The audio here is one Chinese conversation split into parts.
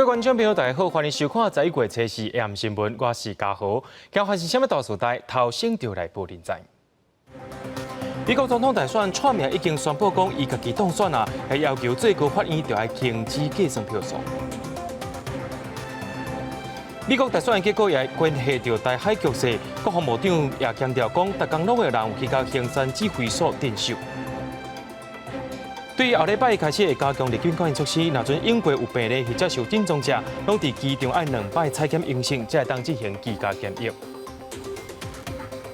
各位观众朋友，大家好，欢迎收看11月7日 AM 新闻，我是嘉豪。今发生什么大事代？头先就来报您知。美国总统大选，蔡明已经宣布讲，伊家己当选啊，还要求最高法院就要停止计算票数。美国大选的结果也关系到台海局势，国防部长也强调讲，逐工拢有人有去到行山指挥所镇守。对于后礼拜开始会加强入境管理措施，若准英国有病例或者受诊状者，拢伫机场按2摆采检阴性，才会当进行居家检疫。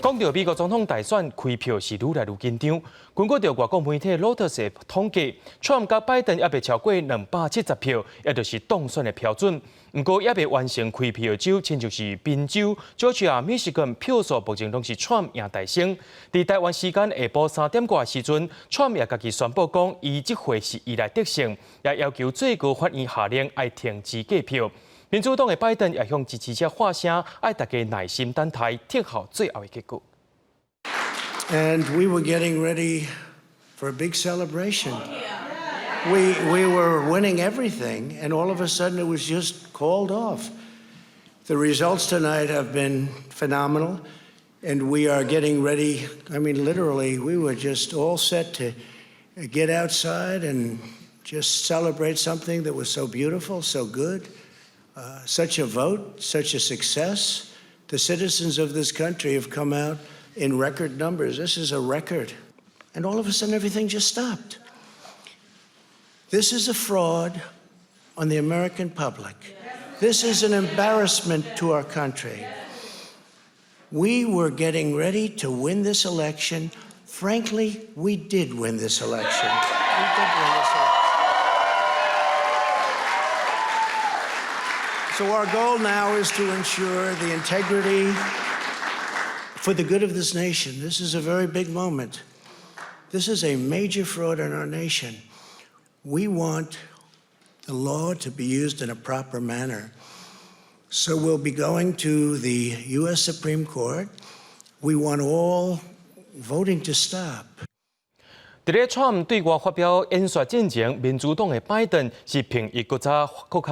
讲到美国总统大选开票是愈来愈紧张，根据外国媒体 Reuters 统计，Trump 甲拜登也未超过270票，也就是当选的标准。不过也未完成开票的州，亲就是宾州、Georgia、Michigan 票数目前拢是 Trump 赢大胜。伫台湾时间下晡3点多的时阵 ，Trump 也家己宣布讲，伊即回是伊来得胜，也要求最高法院下令要停止计票。民主党的拜登也向支持者发声，要大家耐心等待，听候最后的结果。And we were getting ready for a big celebration. We were winning everything, and all of a sudden it was just called off. The results tonight have been phenomenal, and we are getting ready. I mean, literally, we were just all set to get outside and just celebrate something that was so beautiful, so good. Such a vote, such a success. The citizens of this country have come out in record numbers. This is a record. And all of a sudden, everything just stopped. This is a fraud on the American public. This is an embarrassment to our country. We were getting ready to win this election. Frankly, we did win this election. We did win this election. So our goal now is to ensure the integrity for the good of this nation. This is a very big moment. This is a major fraud in our nation. We want the law to be used in a proper manner. So we'll be going to the U.S. Supreme Court. We want all voting to stop. 伫咧Trump对外发表演说进前，民主党的拜登是凭伊搁较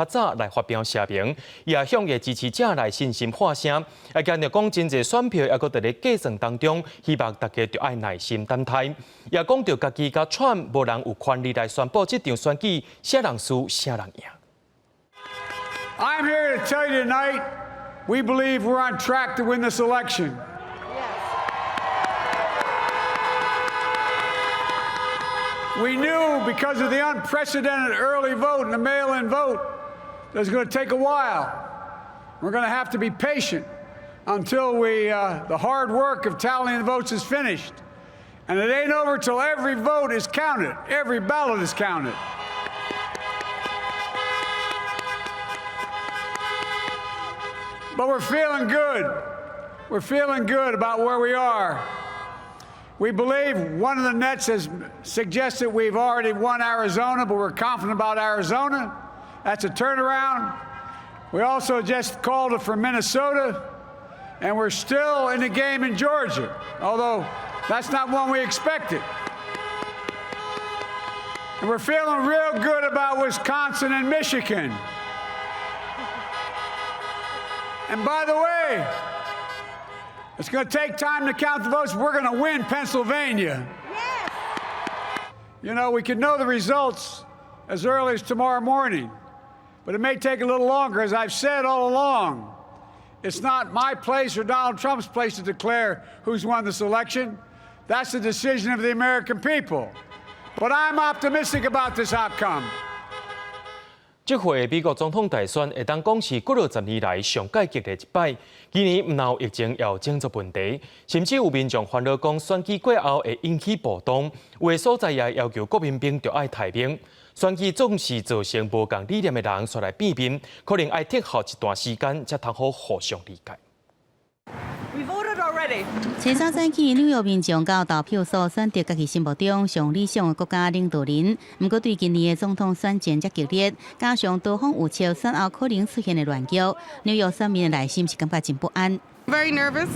早来发表声明，也向伊支持者来信心发声，也强调讲真侪选票也搁伫咧计算当中，希望大家就爱耐心等待。也讲到家己甲Trump无人有权利来宣布这场选举，啥人输啥人赢。I'm here to tell you tonight, we believe we're on track to win this election. We knew because of the unprecedented early vote and the mail-in vote that it was going to take a while. We're going to have to be patient until the hard work of tallying the votes is finished. And it ain't over till every vote is counted, every ballot is counted. But we're feeling good. We're feeling good about where we are. We believe one of the nets has suggested we've already won Arizona, but we're confident about Arizona. That's a turnaround. We also just called it for Minnesota, and we're still in the game in Georgia, although that's not one we expected. And we're feeling real good about Wisconsin and Michigan. And by the way, it's going to take time to count the votes. We're going to win Pennsylvania. Yes. You know, we could know the results as early as tomorrow morning, but it may take a little longer. As I've said all along, it's not my place or Donald Trump's place to declare who's won this election. That's the decision of the American people. But I'm optimistic about this outcome. 这回美国总统大选会当讲是过了10年来上界激烈一摆。今年唔闹疫情，也有种族问题，甚至有民众烦恼讲选举过后会引起暴动，有的所在也要求国民兵着爱太平。选举总是造成无共理念的人出来变面，可能要等候一段时间，才通好互相理解。前3选举，纽约民众到投票所选择家己心目中上理想的国家领导人。不过，对今年的总统选战较激烈，加上多方有笑选后可能出现的乱局，纽约选民的内心是感觉真不安。Very nervous.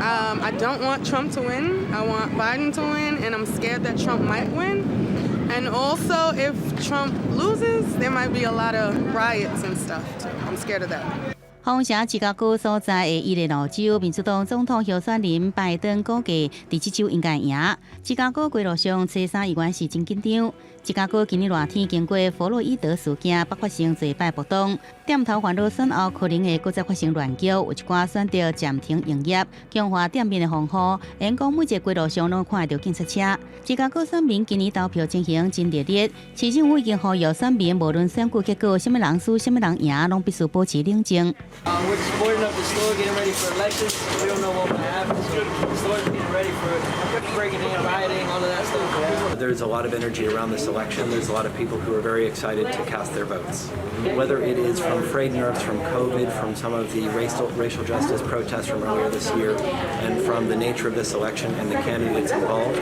I don't want Trump to win. I want Biden to win, and I'm scared that Trump might win. And also, if Trump loses, there might be a lot of riots and stuff, too. I'm scared of that. 风城芝加哥所在的伊利诺州，民主党总统候选人拜登估计伫这州应该赢。芝加哥街路上车衫议员是真紧张。芝加哥今日热天经过弗洛伊德事件，爆发成多摆暴动，店头烦恼选后可能会再发生乱叫，有一寡选择暂停营业。强化店面的防护，因讲每一个街路上拢看得到警察车。芝加哥选民今年投票进行真热烈，市政府已经呼吁选民无论选举结果，什么人输、什么人赢，拢必须保持冷静。We're boarding up the store, getting ready for elections. We don't know what will happen, so the store's getting ready for breaking in, rioting, all of that stuff. There's a lot of energy around this election. There's a lot of people who are very excited to cast their votes. Whether it is from frayed nerves from COVID, from some of the racial justice protests from earlier this year, and from the nature of this election and the candidates involved,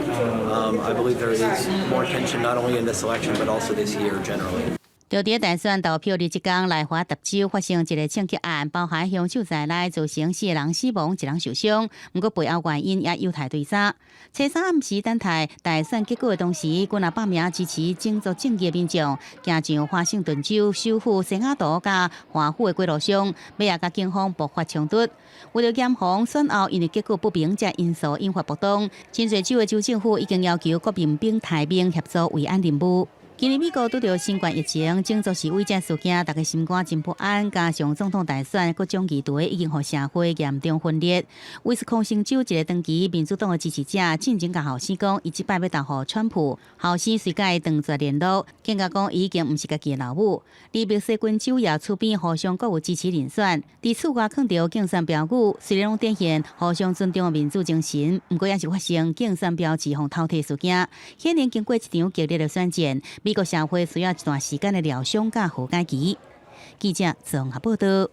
I believe there is more tension not only in this election but also this year generally. 就伫大选投票日即天，来华德州发生一个枪击案，包含凶手在内，造成4个人死亡，1人受伤。不过背后原因也有待调查。初三暗时等待大选结果的同时，近100名支持种族正义的民众行上华盛顿州首府西雅图甲华府的街路上，尾也甲警方爆发冲突。为了严防选后因为结果不明这因素引发暴动，真侪州的州政府已经要求国民兵抬兵协助维安任务。今年美国拄到新冠疫情，种族示威这事件，大家心肝真不安。加上总统大选各种议题已经互社会严重分裂。威斯康星州一个长期民主党的支持者，进前甲后生讲，伊即摆要投互川普。后生随甲伊断绝联络，更加讲伊已经毋是家己的老母。而密西根州也出边互相各有支持人选，伫厝外囥着竞选标语，虽然拢展现互相尊重的民主精神，毋过也是发生竞选标志互偷摕事件。显然经过一场激烈的选战。美国社会需要一段时间的疗伤甲和解期。记者综合报道。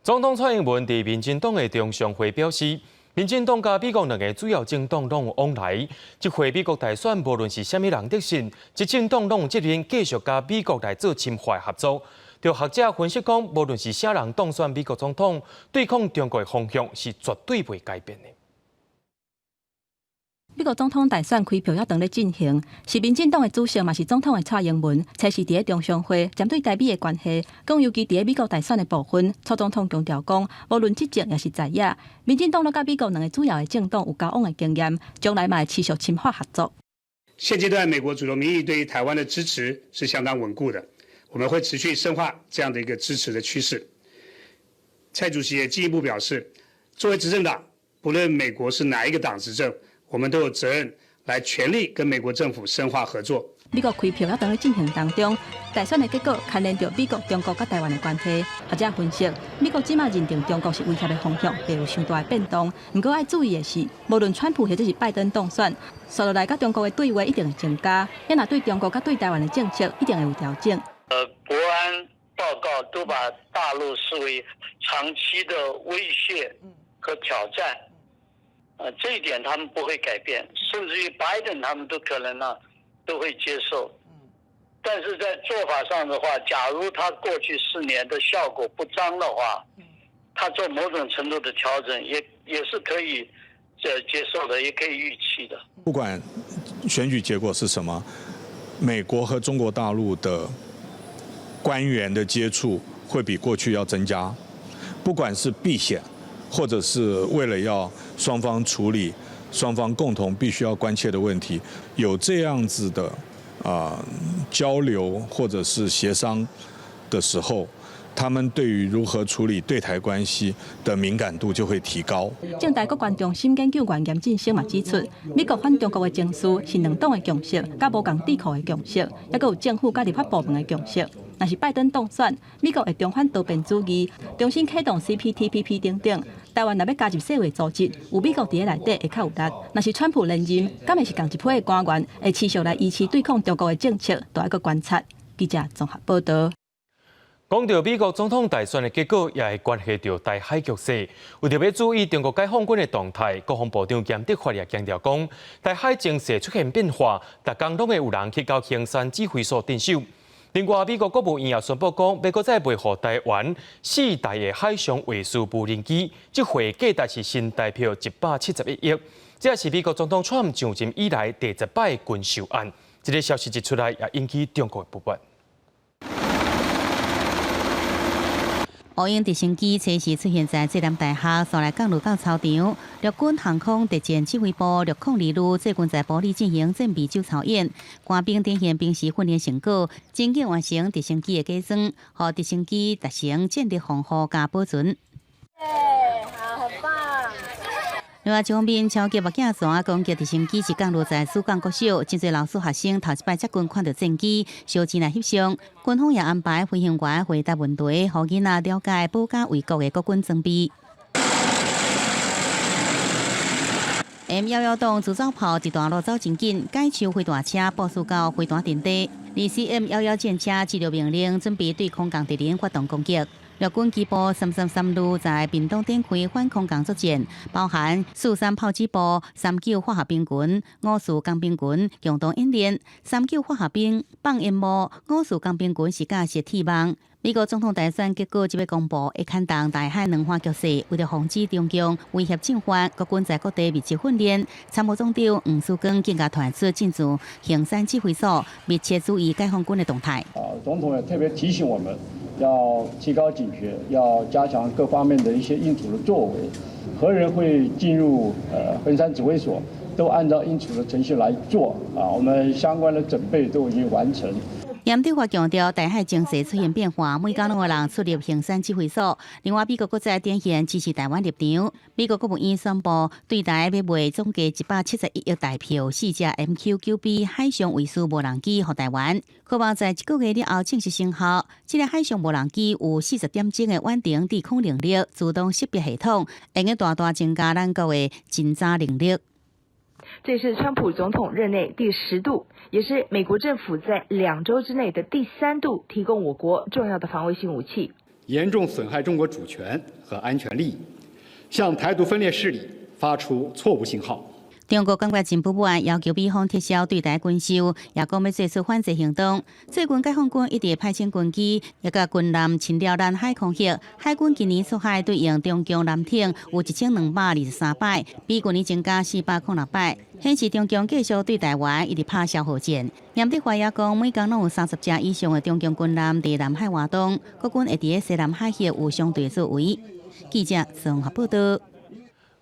总统蔡英文伫民进党的中常会表示，民进党甲美国2个主要政党拢有往来，即回美国大选无论是虾米人得胜，即政党拢有责任继续甲美国来做侵华合作。就学者分析讲，无论是啥人当选美国总统，对抗中国的方向是绝对袂改变的。美国总统大选开票也长咧进行，是民进党的主席嘛是总统的蔡英文，才是伫中常会针对台美的关系，讲尤其伫美国大选的部分，蔡总统强调讲，无论执政也是在野，民进党都甲美国2个主要的政党有交往的经验，将来嘛会持续深化合作。现阶段，美国主流民意对于台湾的支持是相当稳固的，我们会持续深化这样的一个支持的趋势。蔡主席也进一步表示，作为执政党，不论美国是哪一个党执政，我们都有责任来全力跟美国政府深化合作。美国开票也等咧进行当中，大选的结果牵连到美国、中国甲台湾的关系。学者分析，美国即马认定中国是威胁的方向，袂有伤大的变动。不过要注意的是，无论川普或者是拜登当选，接落来甲中国的对话一定会增加，也若对中国甲对台湾的政策一定会有调整。国安报告都把大陆视为长期的威胁和挑战。这一点他们不会改变，甚至于拜登他们都可能都会接受。但是在做法上的话，假如他过去4年的效果不彰的话，他做某种程度的调整也是可以接受的，也可以预期的。不管选举结果是什么，美国和中国大陆的官员的接触会比过去要增加，不管是避险，或者是为了要双方处理双方共同必须要关切的问题，有这样子的交流或者是协商的时候，他们对于如何处理对台关系的敏感度就会提高。正大国关中心研究员严进生嘛指出，美国反中国的情绪是2党的共识，甲无共智库的共识，也有政府甲立法部门的共识。若是拜登当选，美国会重返多边主义，重新启动 CPTPP 等等。台湾若要加入世卫组织，有美国伫内底会较有力。若是川普连任，敢会是共一批的官员会持续来支持对抗中国的政策，都要搁观察。记者综合报道。讲到美国总统大选的结果，也会关系到台海局势。为着要注意中国解放军的动态，国防部长严德发也强调讲，台海情势出现变化，逐天拢会有人去到衡山指挥所镇守。另外，美国国务院也宣布讲，美国再袂予台湾4台的海上卫星无人机，这回价值是新台币171亿。这是美国总统川普上任以来第10摆军售案。这个消息一出来，也引起中国的不满。乌鹰直升机初时出现在浙南大学所来降落到操场，陆军航空特战指挥部602旅最近在保利进行战备救操演，官兵展现平时训练成果，真正完成直升机的改装，和直升机达成战力防护加保存。好，很棒。另外，一方面，超级目镜船攻击直升机是降落在苏港国小，真侪老师学生头一摆接近看到战机，小钱来翕相。军方也安排飞行员回答问题，让囡仔了解保家卫国的国军装备。M11档自走炮一段路走真紧，解除飞弹车部署到飞弹阵地。2CM11战车接到命令，准备对空降敌人发动攻击。陆军机部333旅在屏东展开反空降作战，包含43炮击部、39化学兵群、54工兵群共同演练。39化学兵放烟幕，54工兵群是架设铁网。美国总统大选结果即要公布，会牵动大海两岸局势。为了防止中共威胁进犯，国军在各地密集训练。参谋总长黄树光更加传出进驻衡山指挥所，密切注意解放军的动态。总统也特别提醒我们，要提高警觉，要加强各方面的一些应处的作为。何人会进入衡山指挥所，都按照应处的程序来做。我们相关的准备都已经完成。严德发强调，台海情势出现变化，每天拢有人出入衡山指挥所。另外，美国国在展现支持台湾立场。美国国务院宣布，对台要卖总计171亿台票，4架 MQ-9B 海上卫星无人机予台湾，渴望在1个月以后正式生效。这个海上无人机有40点钟的远程地空能力、自动识别系统，会用大大增加咱国的侦查能力。这是川普总统任内第10度，也是美国政府在2周之内的第3度提供我国重要的防卫性武器，严重损害中国主权和安全利益，向台独分裂势力发出错误信号。中国感觉真不满，要求美方撤销对台军售，也讲要做出反制行动。最近解放军一直派遣军机，也甲军舰侵扰咱海空域。海军今年出海对应中共舰艇有1223摆，比去年增加406摆，显示中共继续对台湾一直拍消耗战。严德发也讲，每天拢有30架以上的中共军舰伫南海活动，国军会伫西南海域有相对作为。记者综合报道。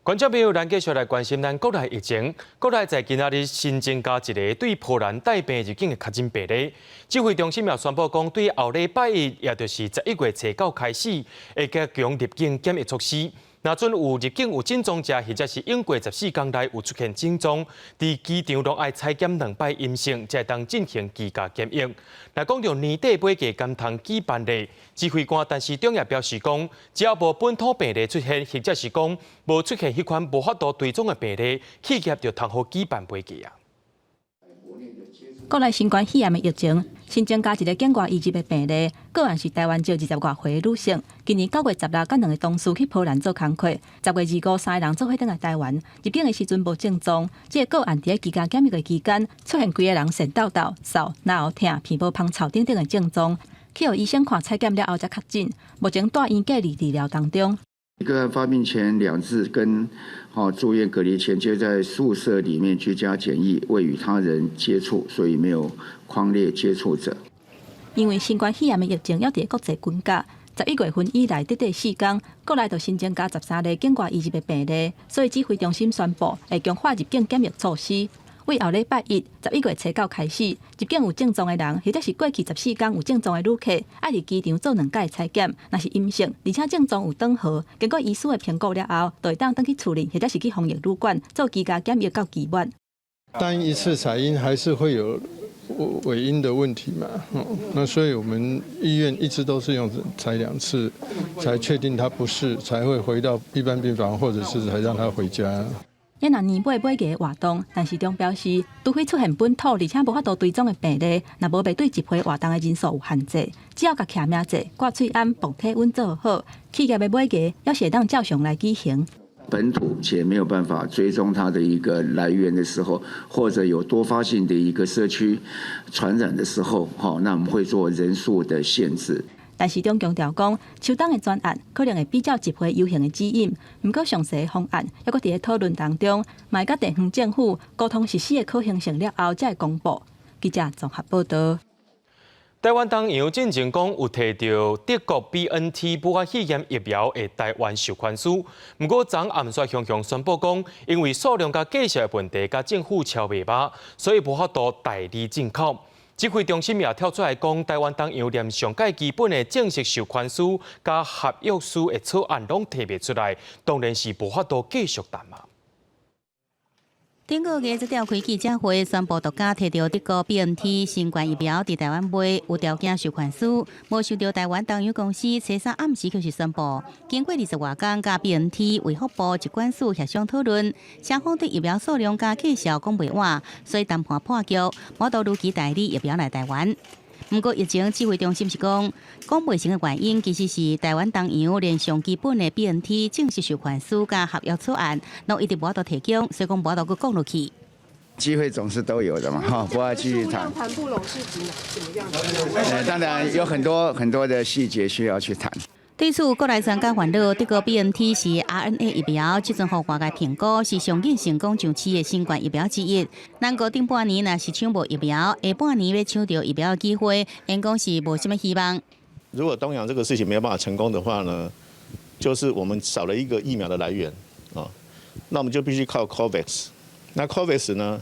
观众朋友，咱继续来关心咱国内疫情。国内在今仔日新增加一个对波兰带病入境的确诊病例。指挥中心也宣布讲，对后礼拜一，也就是11月初9开始，会加强入境检疫措施。若准有入境有症状者，或者是用过14天内有出现症状，伫机场拢爱采检2摆阴性，才会当进行居家检疫。若讲到年底尾个甘通举办的，指挥官陈时中也表示讲，只要无本土病例出现，或者是讲无出现迄款无法度追踪的病例，企业就通好举办袂记啊。国内新冠肺炎的疫情新增加一个境外移入的病例，个案是台湾籍20外岁的女性。今年9月16日，甲2个同事去波兰做工课，10月25日，3个人做伙返来台湾，入境的时阵无症状。这个案伫居家检疫的期间，出现几个人擤痘痘、扫、脑疼、皮肤芳臭等等的症状，去互医生看采检了后才确诊，目前住院隔离治疗当中。个案发病前2日跟住院隔离前就在宿舍里面居家检疫，未与他人接触，所以没有匡列接触者。因为新冠肺炎的疫情要伫国际军价，11月份以来短短4天，国内就新增加13例境外移入的病例，所以指挥中心宣布会强化入境检疫措施。为后礼拜一11月初9开始，入境有症状的人，或者是过去14天有症状的旅客，爱伫机场做2届采检，若是阴性，而且症状有转好，经过医师的评估了后，就会当去处理，或者是去防疫旅馆做居家检疫到期末。单一次采阴还是会有伪阴的问题嘛，那所以我们医院一直都是用采2次，才确定他不是，才会回到一般病房，或者是才让他回家。也若年尾每个活动，陈时中表示，除非出现本土而且无法度追踪的病例，若无被对集会活动的人数有限制，只要甲徛名册、挂喙安、磅体温做好，企业的每个要是会当照常来举行。本土且没有办法追踪它的一个来源的时候，或者有多发性的一个社区传染的时候，那我们会做人数的限制。陈时中强调讲，秋冬的专案可能会比较集会游行的指引，不过详细的方案还佫伫咧讨论当中，嘛会甲地方政府沟通实施的可行性了后才会公布。记者综合报道。台湾当阳进前讲有摕到德国 BNT 武汉肺炎疫苗的台湾授权书，不过昨暗刷雄雄宣布讲，因为数量甲价钱的问题，甲政府敲袂巴，所以无法度代理进口。指挥中心也跳出来讲，台湾当阳连上届基本的正式授权书甲合约书的草案拢摕袂出来，当然是无法度继续谈嘛。顶个月，这召开记者会，宣布独家摕到德国 BNT 新冠疫苗伫台湾卖，有条件授权书，无受到台湾当阳公司初三暗时就是宣布，经过20多天，甲 BNT 卫福部疾管署协商讨论，双方对疫苗数量甲介绍讲袂完，所以谈判破局，无都如期代理疫苗来台湾。不过，疫情指挥中心是讲袂成的原因，其实是台湾当阳连上基本的 BNT 正式授权书甲合约草案，拢一直无法度提供，所以讲无法度去讲落去。机会总是都有的嘛，哈，不要继续谈。谈不拢是指怎么样？当然有很多的细节需要去谈。对此，国内专家烦恼，德国 BNT 是 RNA 疫苗，即阵互外界评估是上瘾成功上市的新冠疫苗之一。咱国顶半年若是抢无疫苗，下半年要抢到疫苗的机会，因讲是无什么希望。如果东洋这个事情没有办法成功的话呢，就是我们少了一个疫苗的来源啊，那我们就必须靠 COVAX。那 COVAX 呢，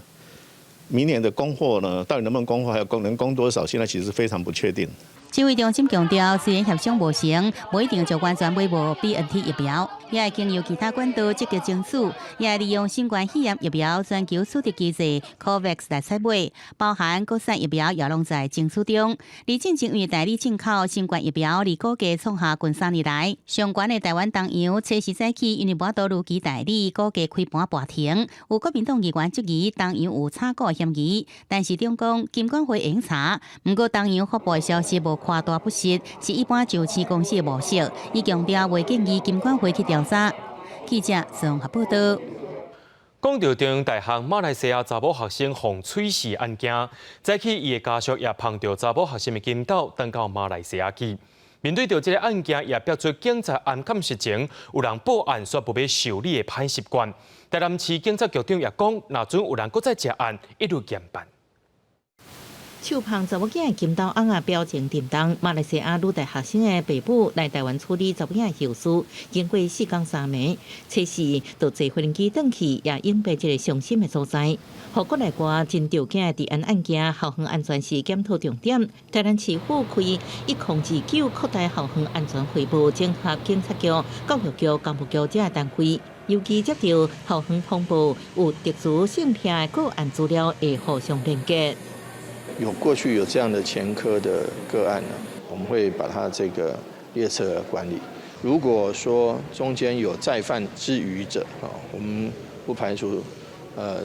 明年的供货呢，到底能不能供货，还有能供多少，现在其实非常不确定。指挥中心强调，虽然协商无成，无一定就完全买无 BNT 疫苗，也会经由其他管道积极争取，也会利用新冠肺炎疫苗全球输入机制 COVAX 来采买，包含国产疫苗也拢在争取中。而进前为代理进口新冠疫苗，离估计创下近3年来上悬的台湾当阳，初时早起因为无法度如期代理，估计开盘跋停。有国民党议员质疑当阳有炒股嫌疑，但是中共金管会会查，不过当阳发布的消息无夸大不实，是一般上市公司的模式。伊强调未建议金管会去调查。记者综合报道。讲到中央大学马来西亚查某学生洪翠氏案件，早起伊的家属也碰到查某学生的金刀，登到马来西亚去。面对到这个案件，也标出警察暗监视前有人报案说不被受理的歹习惯。台南市警察局长也讲，若准有人搁再涉案，一律严办。手碰查某囝的金刀翁啊，表情沉重。马来西亚女大学生的爸母来台湾处理查某囝的后事，经过4天3暝，初时就坐飞机转去，也应白这个伤心的所在。互国内外真条件的治安案件，校园安全是检讨重点。台南市府开1029扩大校园安全会务，整合警察局、教育局、公务局这个单位。尤其接到校园通报有特殊性癖的个案资料，会互相连接。过去有这样的前科的个案呢，我们会把它这个列册管理。如果说中间有再犯之余者啊，我们不排除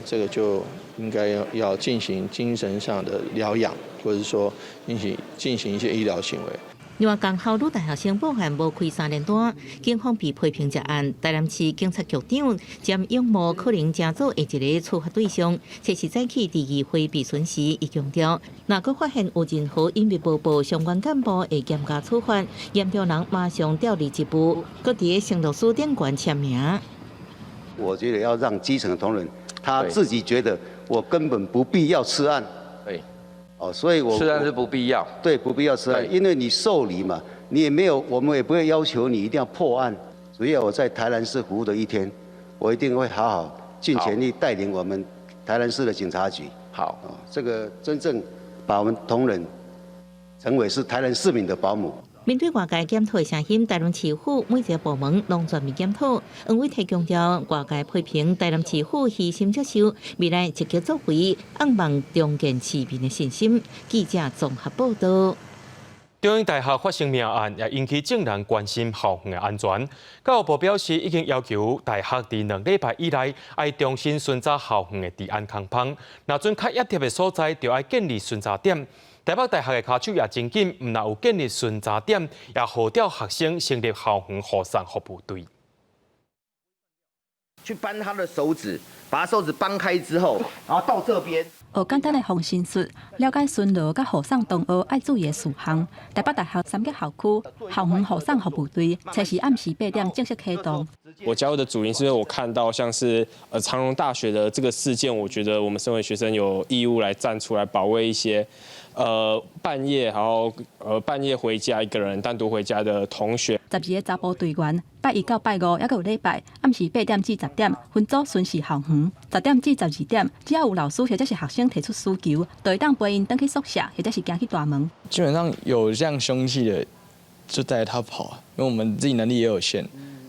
这个就应该要进行精神上的疗养，或者说进行一些医疗行为。另外，刚好女大学生报案无开3连单，警方被批评这案，台南市警察局长兼勇武可能正做一个处罚对象。初时早起第2回备询时，伊强调，若果发现有任何隐秘报告，相关干部会严加处罚，严重人马上调离职务，搁伫承诺书顶悬签名。我觉得要让基层的同仁，他自己觉得我根本不必要吃案。对。所以吃案是不必要，对，不必要吃案，因为你受理嘛，你也没有，我们也不会要求你一定要破案。只要我在台南市服务的一天，我一定会好好尽全力带领我们台南市的警察局。好，这个真正把我们同仁成为是台南市民的保姆。面对外界检讨的声音，台南市府每一个部门拢全面检讨。黄伟提强调，外界批评台南市府虚心接受，未来积极作为，希望重建市民的信心。记者综合报道。中央大学发生命案，也引起众人关心校园的安全。教育部表示，已经要求大学在2礼拜以内，要重新巡查校园的治安空隙。若准较压贴的所在，就要建立巡查点。台北大学的卡手也真紧，唔若有建立巡查点，也号召学生成立校园护送服务队。去扳他的手指，把他手指扳开之后，然后到这边。学简单的防身术，了解巡逻甲护送同学爱注意的事项。台北大学三甲校区校园护送服务队，测试暗时8点正式启动。我加入的主因是因为我看到像是长荣大学的这个事件，我觉得我们身为学生有义务来站出来保卫一些半夜半夜回家一个人单独回家的同学。12个查甫队员，拜1到拜5，还有礼拜暗时8点至10点分组巡视校园，10点至12点，只要有老师或者是学生提出需求，就会当陪因回去宿舍，或者是行去大门。基本上有这样凶器的，就带着他跑，因为我们自己能力也有限。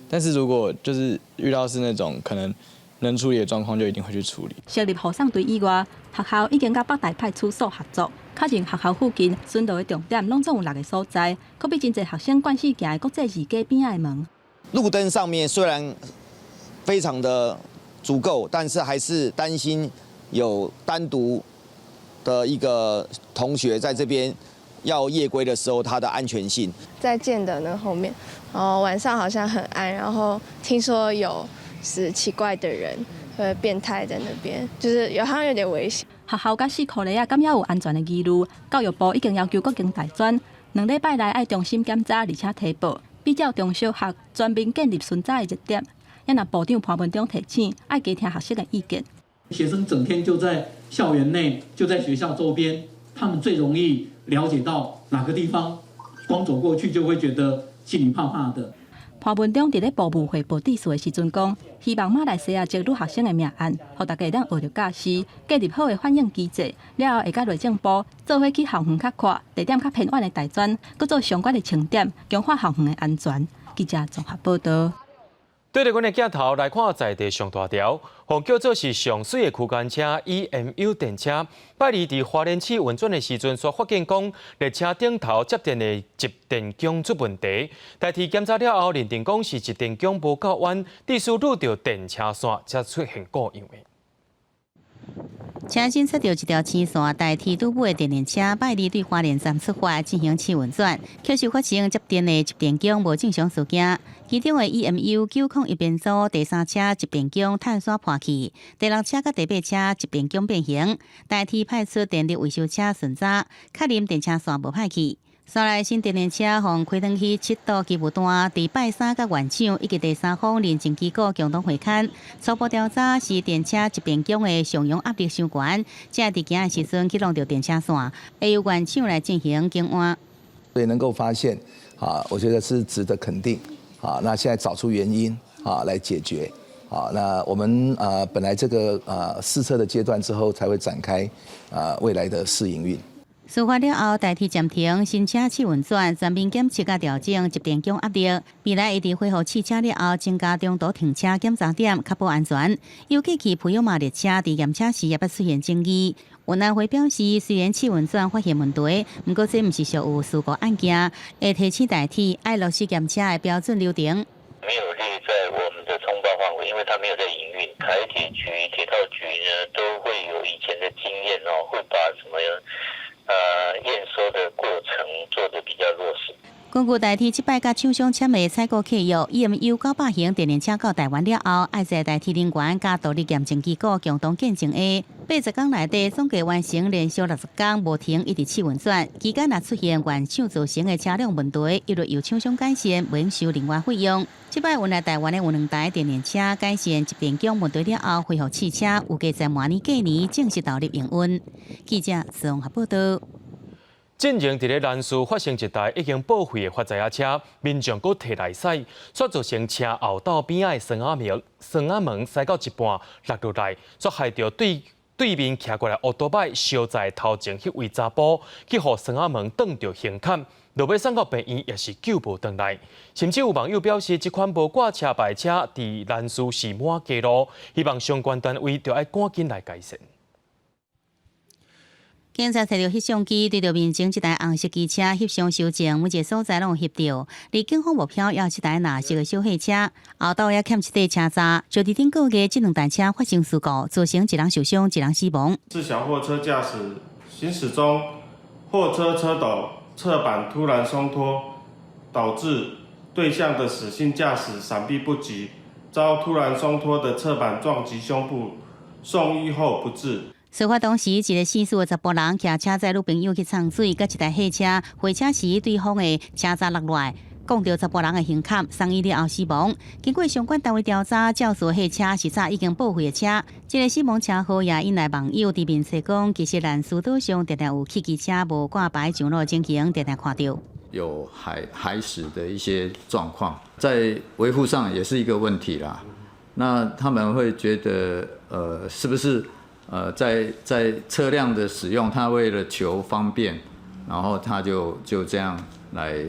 但是如果就是遇到是那种可能能处理的状况，就一定会去处理。设立护送队以外，学校已经甲北大派出所合作，确认学校附近巡逻的重点拢总有6个所在，可比真侪学生惯势行的国际二街边仔的门。路灯上面虽然非常的足够，但是还是担心有单独的一个同学在这边要夜归的时候，他的安全性。在建德那后面，然后晚上好像很暗，然后听说有奇怪的人变态在那边，就是好像有点危险。学校甲4库里敢也有安全的记录，教育部已经要求各经大专2礼拜内爱中心检查，而且提报，比照中小学全面建立巡查的热点。也若部长潘文忠提醒，爱加听学生的意见。学生整天就在校园内，就在学校周边，他们最容易了解到哪个地方，光走过去就会觉得心里怕怕的。潘文忠伫咧部务汇报指数的时阵讲，希望马来西亚接入学生的命案，让大家当学着驾驶，建立好的反应机制，了后会甲内政部做伙去校园较宽、地点较偏远的大专，佮做相关的清点，强化校园的安全。记者综合报道。对着阮的镜头来看在地上大条，互叫做是上水的区间车 EMU 电车，拜二伫花莲市运转的时阵，所发现讲列车顶头接电的集电弓出问题。代替检查了后，认定讲是集电弓无够弯，必须愈着电车线才出现故障的。车身测到一条青线，代替拄买的电联车，拜二对花莲站出发进行试运转，确实发生接电的集电弓无正常事件。其中的 EMU 901编组第3车集电弓碳刷破去，第6车甲第8车集电弓变形，代替派出电力维修车巡查，确认电车线无歹去。山内新电联车互开登去7度机务单，伫拜3甲原厂以及第3方认证机构共同会勘，初步调查是电车集电弓的上扬压力伤悬，才伫行的时阵去弄到电车线，会由原厂来进行更换。所以能够发现，我觉得是值得肯定。那现在找出原因来解决。那我们本来这个试测的阶段之后才会展开未来的试营运。事发了后，代替暂停新车试运转，全面检测甲调整集电弓压力。未来一直恢复汽车了后，增加中途停车检查点，确保安全。尤其是普悠玛列车伫验车时也不出现争议。运安会表示，虽然试运转发现问题，不过这不是属有事故案件，会提醒代替爱落实检车的标准流程。没有列在我们的通报范围，因为它没有在营运。台铁局、铁道局呢，都会有以前的经验会把什么验收的过程做得比较落实。根据代替即摆甲厂商签的采购契约 ，EMU 900型电联车到台湾了后，爱在代替人员甲独立验证机构共同见证的80天内底总计完成连续60天无停一直试运转，期间若出现原厂造成的车辆问题，一律由厂商改善，免收另外费用。即摆运来台湾的有2台电联车改善集电弓问题了后，恢复汽车有计在明年过年正式投入营运。记者综合报道。进前伫咧南市发生一台已经报废的发财车，民众搁摕来驶，所造成车后道边仔的双仔门驶到一半落落来，所害到对面骑过来乌多摆烧在头前迄位查甫，去互双仔门撞到刑砍，落尾送到病院也是救无回来。甚至有网友表示，这款无挂车牌车伫南市是满街路，希望相关单位着爱赶紧来改善。警察摕到翕相机，对着面前一台红色机车翕相修正，每一个所在拢有翕到。而警方目标也是一台蓝色的小货车，后道也欠一块车闸。就伫顶个月，这2台车发生事故，造成1人受伤，1人死亡。自小货车驾驶行驶中，货车车斗侧板突然松脱，导致对向的死性驾驶闪避不及，遭突然松脱的侧板撞击胸部，送医后不治。事发当时，一个40岁查甫人骑车载女朋友去唱水，甲一台货车回车时，对方的车闸落来，讲到查甫人的胸坎，送医了后死亡。经过相关单位调查，肇事货车是早已经报废的车。这个死亡车祸也引来网友伫面说讲，其实咱苏岛上常常有汽机车无挂牌上路情形，常常看到。有海史的一些状况，在维护上也是一个问题啦。那他们会觉得，是不是在车辆的使用，他为了求方便，然后他就这样来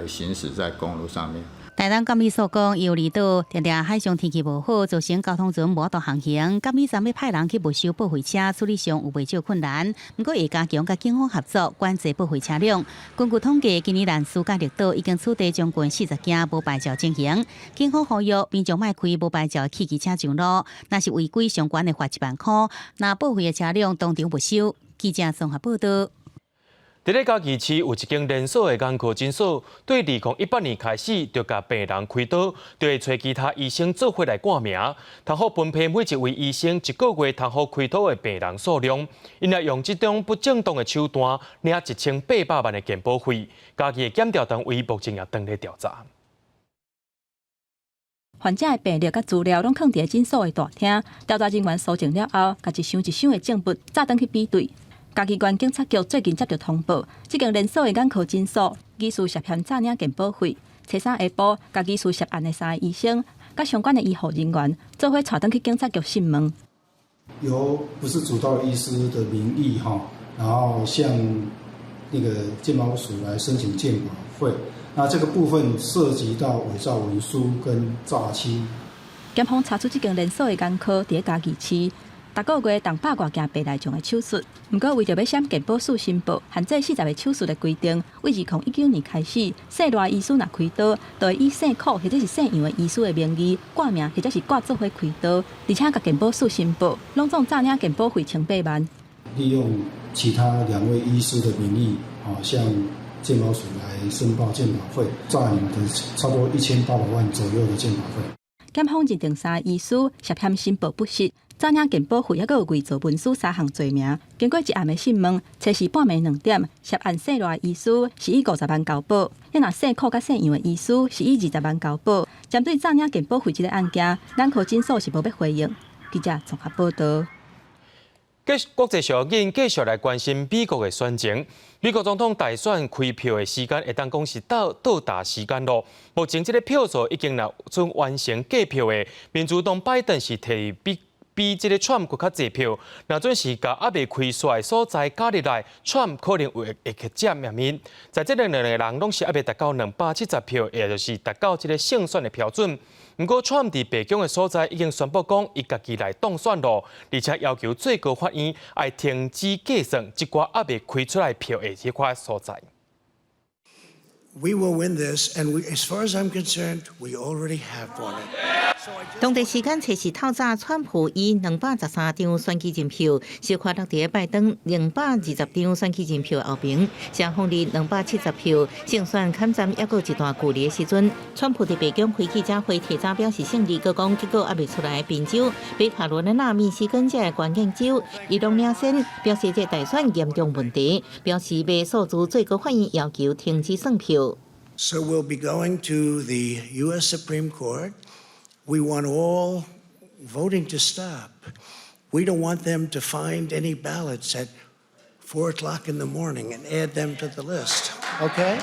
行驶在公路上面。台东监理所讲，由离岛常常海上天气无好，造成交通船无法度航行。监理站要派人去没收报废车，处理上有袂少困难。不过会加强甲警方合作，管制报废车辆。根据统计，今年咱苏甲绿岛已经处理将近40件无牌照情形。警方呼吁民众莫开无牌照汽机车上路，若是违规相关的罚1万块。若报废的车辆当场没收。记者综合报道。伫咧嘉义市有一间连锁的眼科诊所，对2018年开始就甲病人开刀，就会找其他医生做伙来挂名，通好分配每一位医生一个月通好开刀的病人数量。因来用这种不正当的手段领1800万的健保费，嘉义的检调单位目前也正在调查。患者的病历甲资料拢放伫诊所的大厅，调查人员搜证了后，甲一箱一箱的证物早登去比对。嘉义县警察局最近接到通报，这间连锁的眼科诊所疑似涉嫌诈领健保费。初三下晡，甲疑似涉案的3个医生，甲相关的医护人员做伙带登去警察局讯问。由不是主刀医师的名义然后向那个健保署来申请健保费。那这个部分涉及到伪造文书跟诈欺。检方查出这间连锁的眼科伫嘉义市。逐个月动100多件白内障的手术，不过为着要闪健保署申报限制40个手术的规定，为2019年开始，姓赖医师若开刀，就会以姓苦或者是姓杨的医师的名义挂名，或者是挂做伙开刀，而且甲健保署申报，拢总诈领健保费1800万。利用其他2位医师的名义，向健保署来申报健保费，诈领的差不多1800万左右的健保费。检方认定3个医师涉嫌申报不实。诈领健保费，还有伪造文书3项罪名。经过一暗的讯问，初时半暝2点，涉案姓赖的医师是以50万交保，也若姓苦甲姓杨的医师是以20万交保。针对诈领健保费这个案件，眼科诊所是无要回应。记者综合报道。国际小人继续来关心美国的选情。美国总统大选开票的时间，会当讲是到达时间咯。目前这个票数已经准完成计票的，民主党拜登是摕比这个 Trump 更较济票，若准是甲还未开选的所在加入来 ，Trump 可能会去占面。在这两个人拢是还未达到270票，也就是达到这个胜选的标准。不过 Trump 伫白宫的所在已经宣布讲，伊家己来当选咯，而且要求最高法院要停止计算这寡还未开出来票的这块所在。We will win this, and as far as I'm concerned, we already have won it. 当地时间7时透早，川普以213张选举人票，小可落伫拜登220张选举人票后边，双方离270票，胜选坎站还有一段距离的时阵，川普伫白宫开记者会提早表示胜利，佮讲结果还未出来的宾州、北卡罗来纳、密西根这关键州，伊拢领先，表示这大选严重问题，表示要诉诸最高法院要求停止算票。So we'll be going to the U.S. Supreme Court. We want all voting to stop. We don't want them to find any ballots at 4 o'clock in the morning and add them to the list. Okay?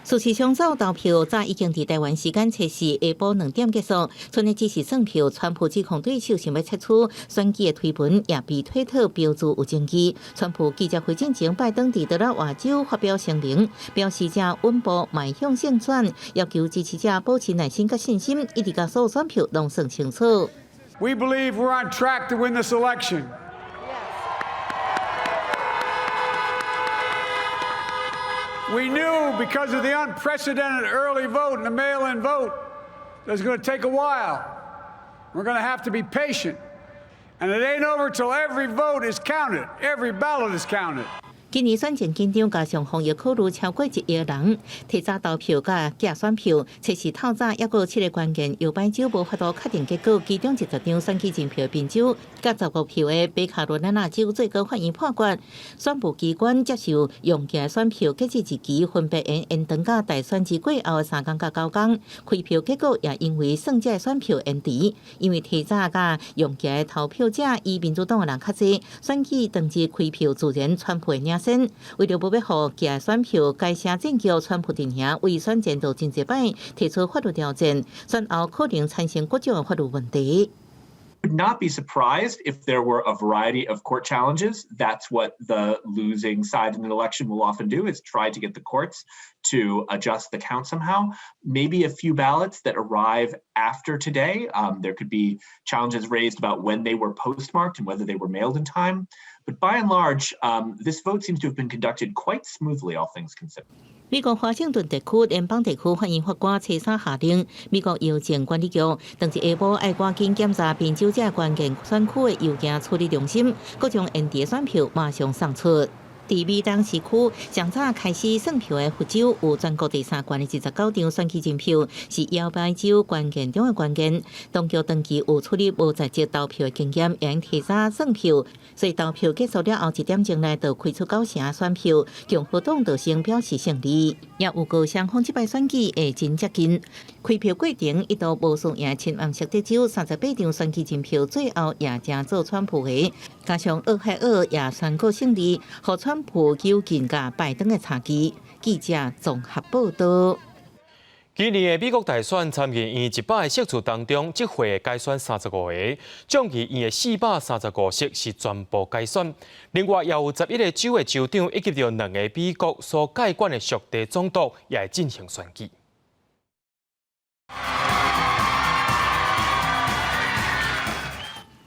事实上，早投票早已经伫台湾时间7时下晡2点结束，剩的只是算票。川普指控对手想要撤出选举的推文，也被推特标注有争议。川普记者会进前，拜登伫德拉瓦州发表声明，表示正稳步迈向胜选，要求支持者保持耐心甲信心，一直甲所有选票拢算清楚。We believe we're on track to win this election. We knew because of the unprecedented early vote and the mail-in vote that it's going to take a while. We're going to have to be patient. And it ain't over till every vote is counted, every ballot is counted. 今年选前紧张，加上防疫考虑，超过1亿人提早投票甲假选票，测试透早抑个7个关键摇摆州无法度确定结果，其中10张选举人票宾州，甲15票的北卡罗来纳州最高法院判决，选务机关接受用假选票截止日期分别延长到大选之过后3天甲9天，开票结果也因为算这选票延迟，因为提早甲用假投票者以民主党的人较济，选举当日开票自然川普的领先。为了不要互假选票改写证据，川普阵营为选前就真侪摆提出法律条件，选后可能产生各种的法律问题。Would not be surprised if there were a variety of court challenges. That's what the losing side in an election will often do, is try to get the courts to adjust the count somehow. Maybe a few ballots that arrive after today. There could be challenges raised about when they were postmarked and whether they were mailed in time. But by and large, this vote seems to have been conducted quite smoothly, all things considered. 美国华盛顿地区联邦地区法院法官车三下令，美国邮政管理局当日下晡爱赶紧检查宾州这关键选区的邮件处理中心，各种延迟选票马上送出。伫美东市区上早开始算票的福州，有全国第3关的29张选举人票，是摇摆州关键中的关键。当局长期有处理无在籍投票的经验，用提早算票，所以投票结束了后1点钟内就开出9成选票，共和党就先表示胜利。也有高双方这摆选举会真接近，开票过程一度无顺赢亲暗色德州38张选举人票，最后也正做川普的，加上俄亥俄也宣告胜利，互川普究竟甲拜登的差距。记者综合报道。今年的美国大选参议院100个席次当中，这回改选35个，众议院的435席是全部改选。另外，也有11个州的州长以及着2个美国所改选的属地总督也会进行选举。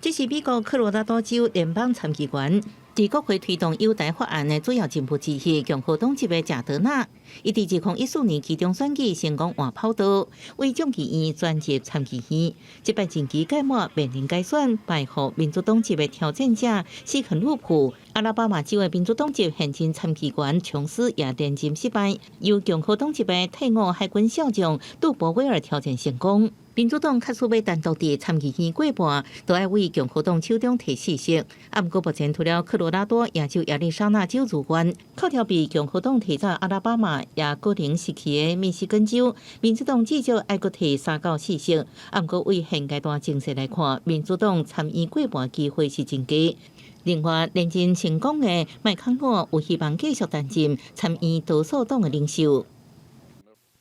这是美国科罗拉多州联邦参议员在国会推动犹太法案的主要进步之一，共和党籍的贾德纳，伊伫2014年其中选举成功换跑道，为众议院转入参议院。这摆任期届满，面临改选，败给民主党籍的挑战者斯肯鲁普。阿拉巴马州的民主党籍现任参议员琼斯也连任失败，由共和党籍的退伍海军少将杜博威尔挑战成功。民主党确实要单独伫参议院过半，都要为共和党手中摕4席。啊，不过目前除了科罗拉多、亚州亚利桑那州如愿，扣掉被共和党提走阿拉巴马也可能失去的密西根州，民主党至少要阁摕3到4席。啊，不过为现阶段情势来看，民主党参议过半机会是真低。另外，连任成功的麦康诺有希望继续担任参议多数党的领袖。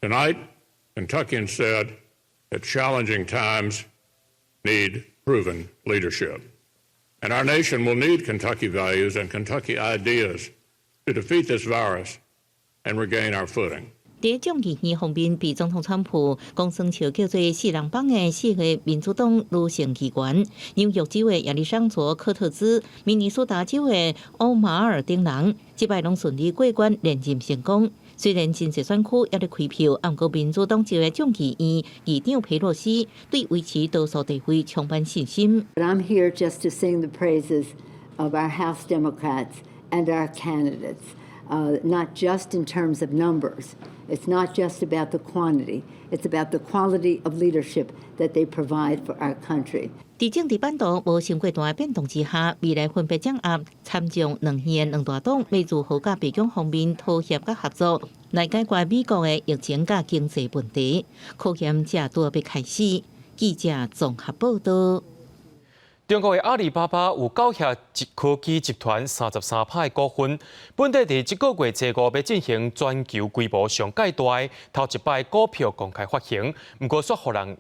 Tonight, Kentuckians said that challenging times need proven leadership. And our nation will need Kentucky values and Kentucky ideas to defeat this virus and regain our footing. 在众议院方面，被总统川普公算笑叫做4人帮的4个民主党女性议员，纽约州的亚利桑卓科特兹、明尼苏达州的欧马尔等人，这摆拢顺利过关连任成功。虽然真侪选区也在开票，不过民主党籍的众议院议长佩洛西对维持多数地位充满信心。But I'm here just to sing the praises of our House Democrats and our candidates, not just in terms of numbers. It's not just about the quantity. It's about the quality of leadership that they provide for our country. 在政治版图无甚过大的变动之下，未来分别掌握参众两院两大党要如何甲北京方面妥协甲合作，来解决美国的疫情甲经济问题，可见正拄要开始。记者综合报道。中国的阿里巴巴有9家科技集团33%的股份，本地伫这个月初5要进行全球规模上界大的头一摆股票公开发行，不过煞予人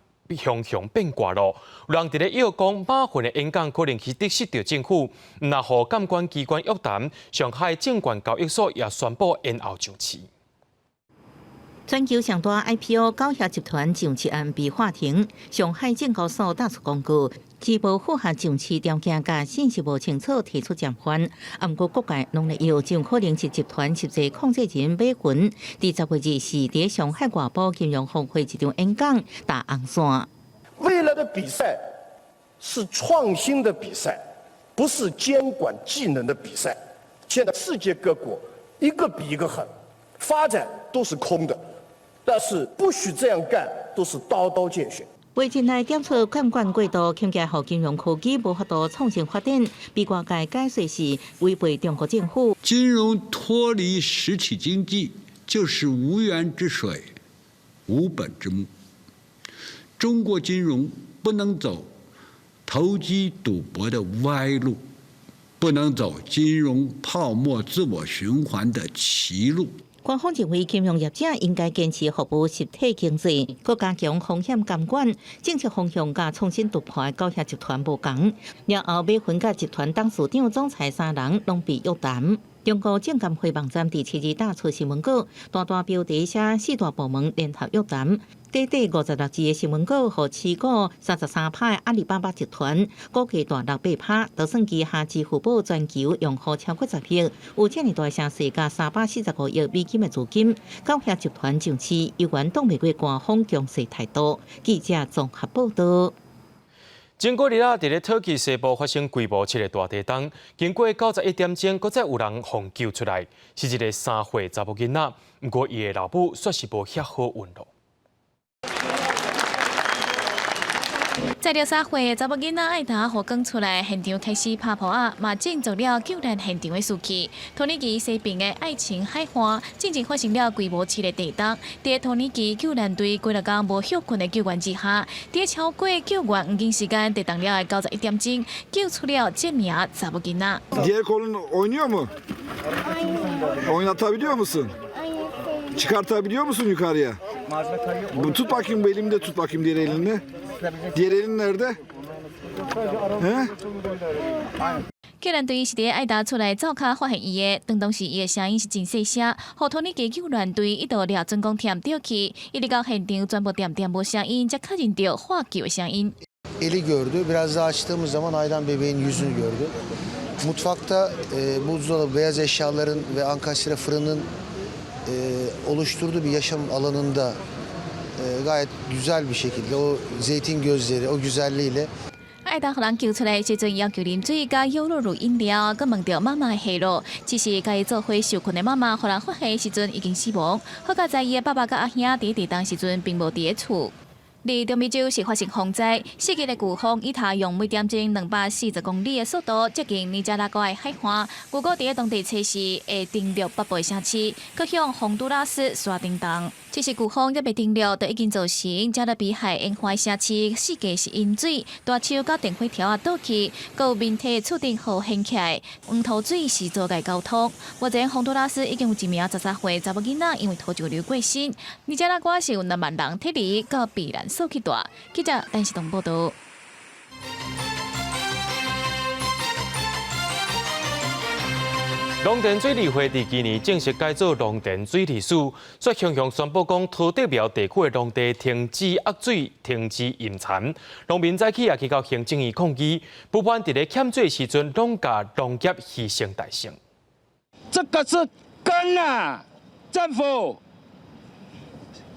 熊变卦咯。有人伫咧要讲马云的演讲可能是得失到政府，若互监管机关约谈，上海证券交易所也宣布延后上市。全球上大 IPO 9家集团上市案被法庭，上海证交所打出公告，指无符合上市条件甲信息无清楚提出暂缓。不过各界拢咧要证可能是集团实际控制人马云，伫10月24日上海外部金融峰会一场演讲打红线。未来的比赛是创新的比赛，不是监管技能的比赛。现在世界各国一个比一个狠，发展都是空的，但是不许这样干，都是刀刀见血。为进来检测监管过度，恐惊互金融科技无法度创新发展。美国界解释是违背中国政府。金融脱离实体经济就是无源之水，无本之木。中国金融不能走投机赌博的歪路，不能走金融泡沫自我循环的歧路。官方认为，金融业者应该坚持服务实体经济，佮加强风险监管。政策方向甲创新突破的高协集团无同。然后，美分甲集团董事长、总裁3人拢被约谈。中国证监会网站第7日打出新闻稿，大标题写4大部门联合约谈。短56字的新闻稿，和持股33%的阿里巴巴集团估计大600%，就算旗下支付宝全球用户超过10亿，有这么大城市加345亿美金的资金，高协集团上市有关挡袂过官方强势态度。记者综合报道。前几日伫咧土耳其西部发生规模7个大地震，经过91点钟，搁再有人获救出来，是一个3岁查某囡仔，不过伊的老母说是无遐好运咯。在着3岁的查某囡仔爱达火刚出来，现场开始拍破啊，嘛建造了救援现场的士气。土耳其西边的爱琴海岸，正发生了规模7个地震。在土耳其救援队几日间无休困的救援之下，在超过救援黄金时间，抵达了91点钟，救出了这名查某囡仔。Diğer kolun oynuyor mu? Oynatabiliyor musun? Çıkartabiliyor musun yukarıya? Tut bakayım bu elimde tut bakayım diğer elini. Diğer elin nerede? He? 救援队是伫爱达出来灶骹发现伊的，当时伊的声音是真细声，互土耳其救援队一度抓准讲忝倒去，一直到现场全部点无声音，才确认到获救的声音。Eli gördü. Biraz daha açtığımız zaman Aydan bebeğin yüzünü gördü. Mutfakta buzdolabı, beyaz eşyaların ve ankastre fırının oluşturduğu bir yaşam alanında gayet güzel bir şekilde o zeytin gözleri, o güzelliğiyle 爱达互人救出来时阵，要求啉水加优酪乳饮料，佮问到妈妈的下落。只是甲伊做伙受困的妈妈，互人发现时阵已经死亡。好在在伊的爸爸甲阿兄伫地震时阵并无伫咧厝。离中美洲是发生风灾，4级的飓风伊塔用每点钟240公里的速度接近尼加拉瓜的海岸。如果伫当地测试会登陆北部的城市，去向洪都拉斯刷叮当。只是飓风还未登陆，就已经造成加勒比海沿海城市4界是淹水，大树甲电火条倒去，佮有面体厝顶互掀起来，黄土水是阻碍交通。目前洪都拉斯已经有1名13岁查某囡仔因为土石流过身，尼加拉瓜是有2万人撤离到避难所去住。记者陈时东报道。龙田水利会伫今年正式改造龙田水利署，却雄雄宣布讲，土地苗地区的农地停止压水、停止引产，农民早起也去到行政院抗议，不满伫咧欠水时阵，拢甲农业牺牲大胜。这个是根啊，政府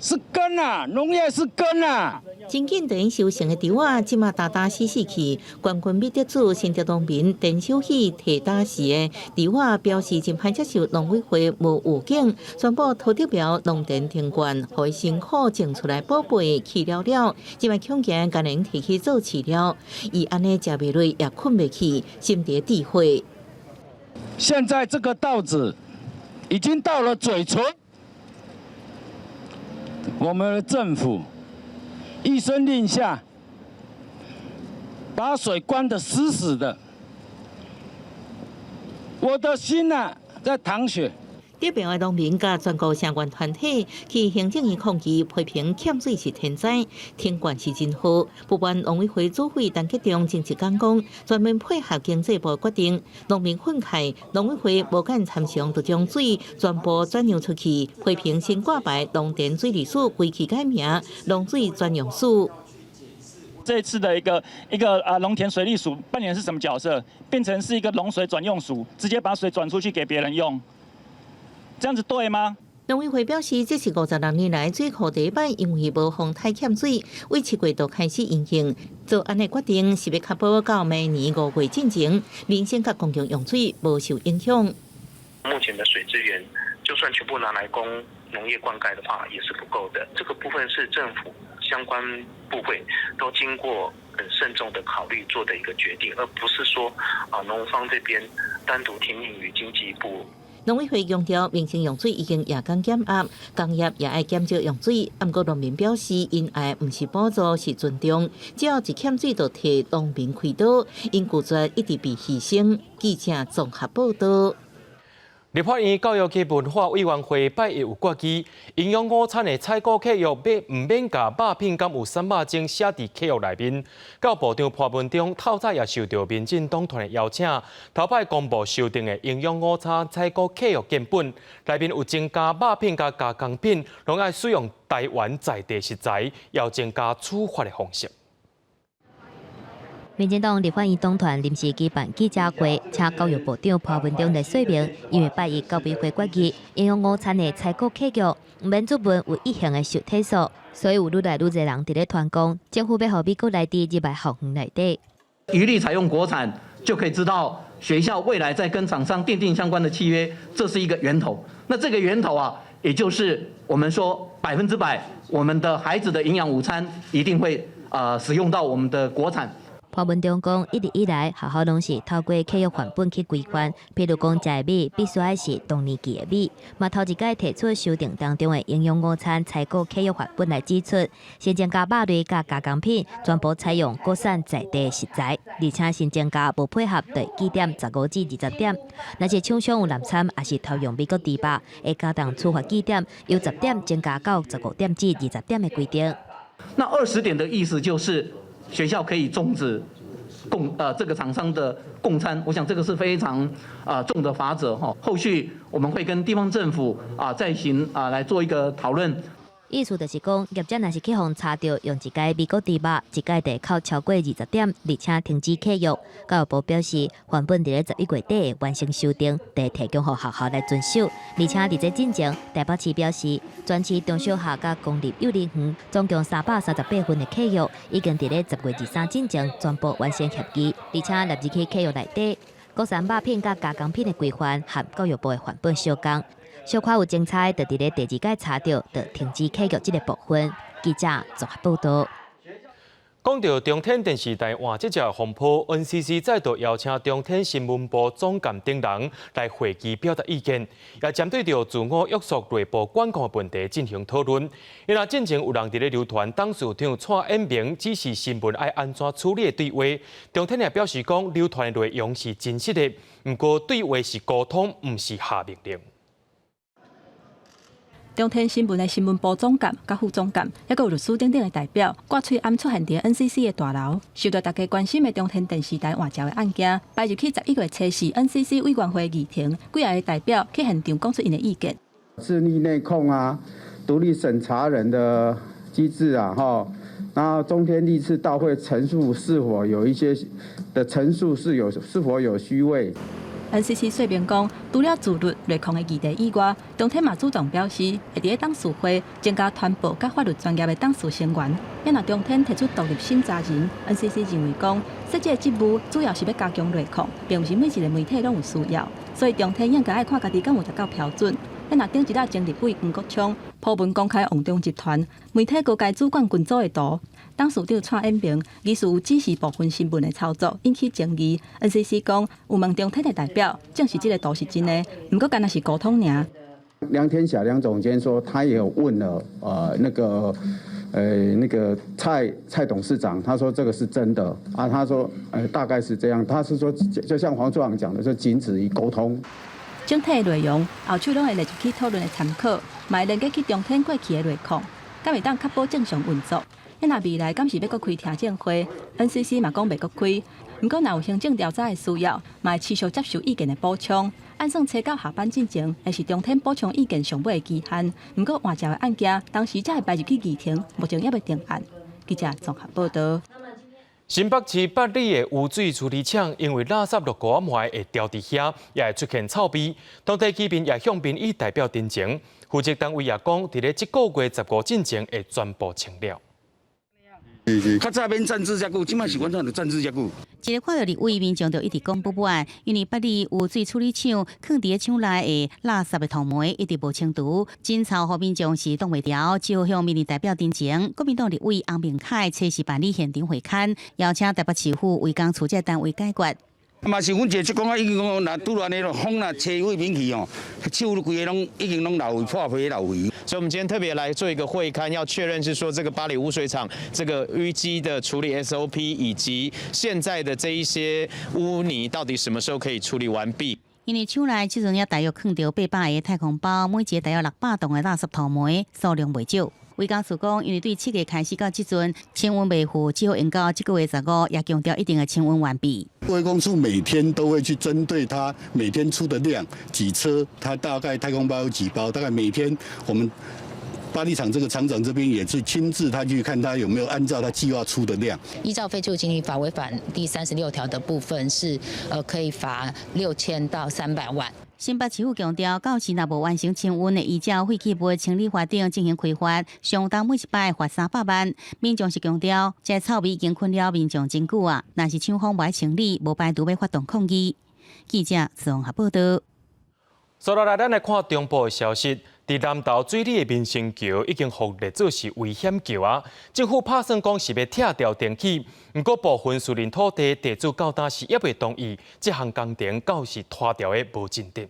是根啊，农业是根啊。真紧电收成的稻啊，即马大死去。冠军美得主新竹农民陈秀喜提打时的稻啊，表示真歹接受农委会无预警，宣布土地苗农田停灌，互伊辛苦种出来宝贝去了，即马恐惊甲人提去做饲料，伊安尼食袂落也困袂去，心底地会。现在这个稻子已经到了嘴唇，我们的政府一声令下，把水关得死死的，我的心啊在淌血。得病的农民甲全国相关团体去行政院抗议，批评欠水是天灾，停灌是真好。不满农委会主委陈吉仲正式讲，专门配合经济部决定，农民愤慨农委会无敢参详，就将水全部转让出去，批评新挂牌农田水利署归期改名农水专用署。这一次的一个农田水利署扮演是什么角色？变成是一个农水转用署，直接把水转出去给别人用。这样子对吗？农委会表示，这是56年来最酷第一摆，因为无风太欠水，为7月度开始运行。做安尼决定是要确保到明年5月进前，民生甲公共用水无受影响。目前的水资源，就算全部拿来供农业灌溉的话，也是不够的。这个部分是政府相关部会都经过很慎重的考虑做的一个决定，而不是说农方这边单独听命于经济部。农委会强调，民生用水已经夜间减压，工业也爱减少用水。不过农民表示，因爱不是补助，是尊重，只要一欠水就替农民开刀，因拒绝一直被牺牲。记者综合报道。立法院教育及文化委员会拜一有决议，营养午餐的采购契约唔免甲肉品敢有三肉精写伫契约内面。教部长潘文忠透早也受到民进党团的邀请，头摆公布修订的营养午餐采购契约建本，内面有增加肉品甲加工品，拢爱使用台湾在地食材，要增加处罚的方式。民进党立法院党团临时举办记者会，请教育部长潘文忠来说明，因为拜一教委会决议，营养午餐的采购契约唔免注文有意向的受体数，所以有愈来愈多人伫咧传讲，政府要互美国内地入来校园内底。一律采用国产，就可以知道学校未来在跟厂商订定相关的契约，这是一个源头。那这个源头啊，也就是我们说100%，我们的孩子的营养午餐一定会使用到我们的国产。潘文忠讲，一直以来，学校拢是透过契约范本去规范，譬如讲食的米必须要是同年期的米。嘛头一届提出修订当中的营养午餐采购契约范本来指出，先增加肉类甲加工品全部采用国产在地食材，而且先增加无配合的基点15至20点。若是厂商有滥产，也是偷用美国猪肉，会加重处罚基点，由10点增加到15点至20点的规定。那20点的意思就是。学校可以终止这个厂商的供餐，我想这个是非常重的罚则哈。后续我们会跟地方政府再行来做一个讨论。意思就是讲，业者若是去互查到用一届美国猪肉，一届地扣超过20点，而且停止契约。教育部表示，原本伫咧11月底完成修订，得提供予学校来遵守。而且伫这进前，台北市表示，全市中小学甲公立幼儿园总共338份的契约，已经伫咧10月23进前全部完成协议，而且立入去契约内底。国产肉品甲加工品的规范，和教育部的范本相同。小可有精彩，就伫咧第2届查到，就停止契约这个部分。记者综合报道。讲到中天电视台换这只风波 ，NCC 再度邀请中天新闻部总监等人来会议表达意见，也针对着自我约束内部管控的问题进行讨论。因为进前有人伫咧流传董事长蔡衍明指示新闻爱安怎处理的对话，中天也表示讲流传的内容是真实的，不过对话是沟通，不是下命令。中天新闻的新闻部总监、甲副总监，还有律师等等的代表，挂喙暗出现伫 NCC 的大楼，受到大家关心的中天电视台换照的案件，摆入去11月7日 NCC 委员会议庭，几个代表去现场讲出因的意见。智力内控啊，独立审查人的机制啊，然后中天历次到会陈述是否有一些的陈述是否有虚伪。NCC 说明讲，除了自律内控的议题以外，中天嘛主动表示，会伫咧董事会增加传播甲法律专业的董事成员。因若中天提出独立审查人 ，NCC 认为讲，设计的职务主要是要加强内控，并不是每一个媒体拢有需要，所以中天应该爱看家己敢有达到标准。因若顶一日前立委黄国昌铺文公开王中集团媒体高阶主管群组的图。董事长蔡衍明疑似有指示部分新闻的操作，引起争议。NCC 讲有问中天的代表，证实这个图是真的，不过干那是沟通尔。梁天霞梁总监说，他也有问了那个蔡董事长，他说这个是真的啊，他说大概是这样，他是说就像黄处长讲的，说仅止于沟通。整体的内容后续拢会列入去讨论的参考，嘛会连接去中天过去的内控，敢会当确保正常运作。因若未来敢是要搁开听证会 ，NCC 嘛讲袂搁开，不过若有行政调查的需要，嘛会持续接受意见的补充。按算车到下班进前，会是中天补充意见上尾的期限。不过换照的案件，当时才会摆入去议庭，目前还未定案。记者综合报道。新北市八里的污水处理厂，因为垃圾落高埋会掉伫遐，也会出现臭味。当地居民也向民意代表陈情，负责单位也讲，伫咧这个月15进前会全部清了。较早免暂置遮久，即摆是完全就暂置遮久。一日看到立委民众就一直讲不满，因为北里有水处理厂放伫厂内的垃圾的桶煤一直无清除，真吵互民众是挡袂牢，只好向民意代表陈情。国民党立委洪明凯测试办理现场会勘，邀请台北市府为公处这单位解决。嘛是阮一职工啊，已经讲，若拄安尼咯，风若吹位面去哦，手规个拢已经拢流血破皮流血。所以，我们今天特别来做一个会勘，要确认是说这个八里污水厂这个淤积的处理 SOP， 以及现在的这一些污泥到底什么时候可以处理完毕。因为厂内即阵也大约放着800个太空包，每一个大约600吨的垃圾桶煤，数量袂少。卫工署讲，因为对7月开始到即阵清温未赴，只好延到这个月15，也强调一定的清温完毕。卫工处每天都会去针对它每天出的量几车，它大概太空包有几包，大概每天我们巴黎厂这个厂长这边也是亲自他去看他有没有按照他计划出的量。依照废弃物清理法违反第36条的部分是可以罚6000到300万。新北市府强调，到时若无完成清运的，依照废弃物清理法定进行开发，相当每一摆罚300万。民众是强调，这臭味已经困扰民众真久啊，若是厂方无爱清理，无排除要发动抗议。记者综合报道。接下来，咱来看中部的消息。伫南投水里的民生桥已经获列做是危险桥啊！政府打算讲是要拆掉电器，不过部分私人土地地主到当时也未同意，这项工程到是拖掉的无进展。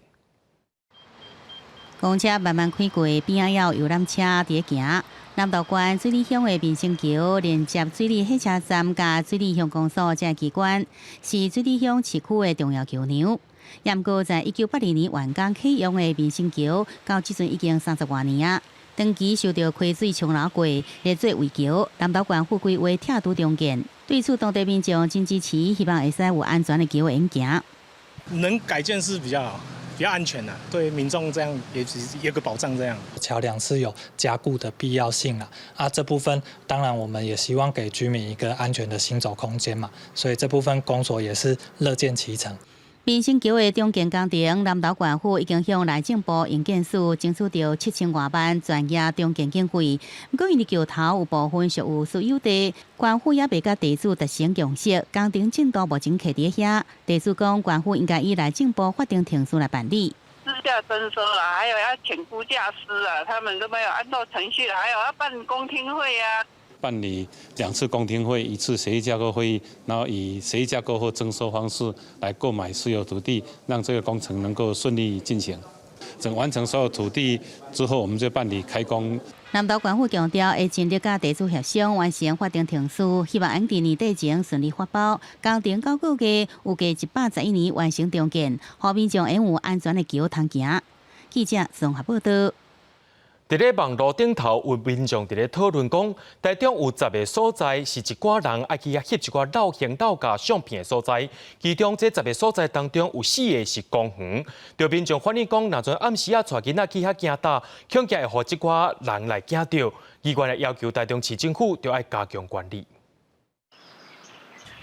公车慢慢开过，边仔要游览车伫咧行。南投县水里乡的民生桥连接水里火车站甲水里乡公所这机关，是水里乡市区的重要桥梁。不过，在1982年完工启用的民生桥，到即阵已经30多年啊。长期受到溪水冲流过，列做围桥。南投县府规划拆除重建，对此当地民众真支持，希望会使有安全的桥沿行。能改建是比较好。比较安全的，对民众这样也有个保障。这样桥梁是有加固的必要性这部分当然我们也希望给居民一个安全的行走空间嘛，所以这部分公所也是乐见其成。民生桥的重建工程，南投县府已经向内政部营建署争取到7000多万专业重建经费。不过，因为桥头有部分属有私有地，县府也未甲地主达成共识，工程进度目前卡伫遐。地主讲，县府应该以内政部法定程序来办理。私下征收啊，还有要请估价师啊，他们都没有按照程序，还有要办公听会啊。办理2次公听会，1次协议架构会议，然后以协议架构或征收方式来购买私有土地，让这个工程能够顺利进行。等完成所有土地之后，我们就办理开工。南投县府强调，会尽力甲地主协商完成法定程序，希望能伫年底前顺利发包。工程到估计有计111年完成重建，让民众拥有安全的桥通行。记者综合报道。伫咧网络顶头有民众伫咧讨论讲，台中有10个所在是一寡人爱去遐翕一寡老型老家相片的所在，其中这10个所在当中有4个是公园。有民众反映讲，若阵暗时带囡仔去遐行搭，恐惊会互即寡人来惊到，议员要求台中市政府就要加强管理。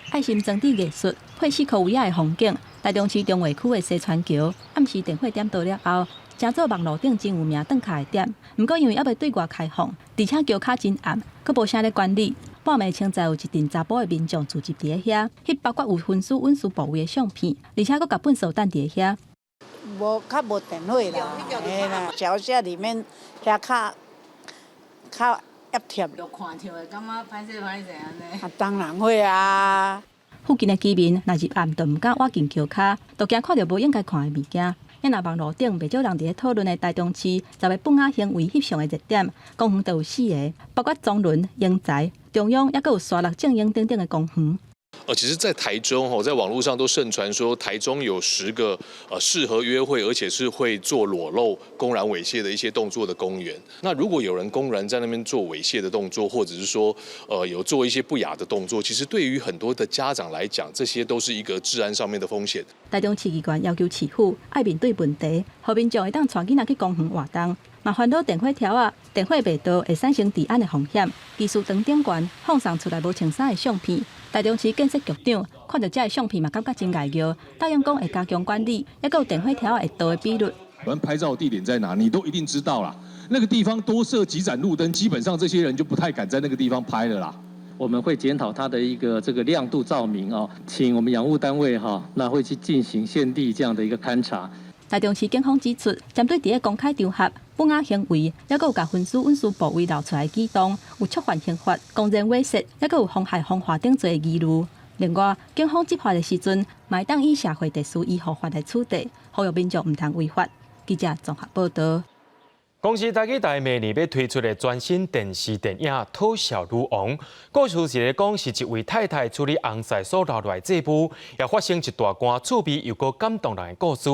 爱心装置艺术配饰科有影的风景，台中市中卫区的西川桥暗时电火点到了后。成做网络顶真有名登卡的点，不过因为还未对外开放，而且桥卡真暗，佫无啥咧管理。半暝清早有一阵查甫的民众聚集伫遐，翕包括有分尸稳尸部位的相片，而且佫甲粪扫等伫遐。无电火啦，嘿啦，桥下里面遐较压贴。有看到的，感觉歹势安尼。当然会啊。附近的居民若入暗，就唔敢挖进桥卡，就惊看到无应该看的物件。因若网络顶袂少人伫咧讨论的台中市10个本雅行为翕相的热点，公园就有4个，包括中仑、英才、中央，也佫有沙鹿、正英等等的公园。其实，在台中在网络上都盛传说，台中有10个适合约会，而且是会做裸露、公然猥亵的一些动作的公园。那如果有人公然在那边做猥亵的动作，或者是说有做一些不雅的动作，其实对于很多的家长来讲，这些都是一个治安上面的风险。台中市议员要求市府爱面对问题，让民众会当带囡仔去公园活动。若烦恼电火条啊、电火未到，会产生治安的风险。技术长顶悬放送出来无穿衫的相片。台中市建设局长看到这些相片嘛，感觉真碍虐，答应讲会加强管理，也有电火条会到的比率。我们拍照的地点在哪，你都一定知道啦。那个地方多设几盏路灯，基本上这些人就不太敢在那个地方拍了啦。我们会检讨它的一个这个亮度照明啊，请我们养护单位那会去进行现地这样的一个勘查。台中市警方指出，针对伫个公开场合不雅行为，还有甲分尸运输部位流出来的举动，有触犯刑法、公然猥亵，还有妨害风化等罪的疑虑。另外，警方执法的时阵，嘛会当以社会特殊依护法来处理，呼吁民众唔通违法。记者综合报道。公司台积台明年要推出的全新电视电影《偷小女王》，故事是咧讲是一位太太处理红菜所留落来这部，也发生一大段趣味又个感动人的故事。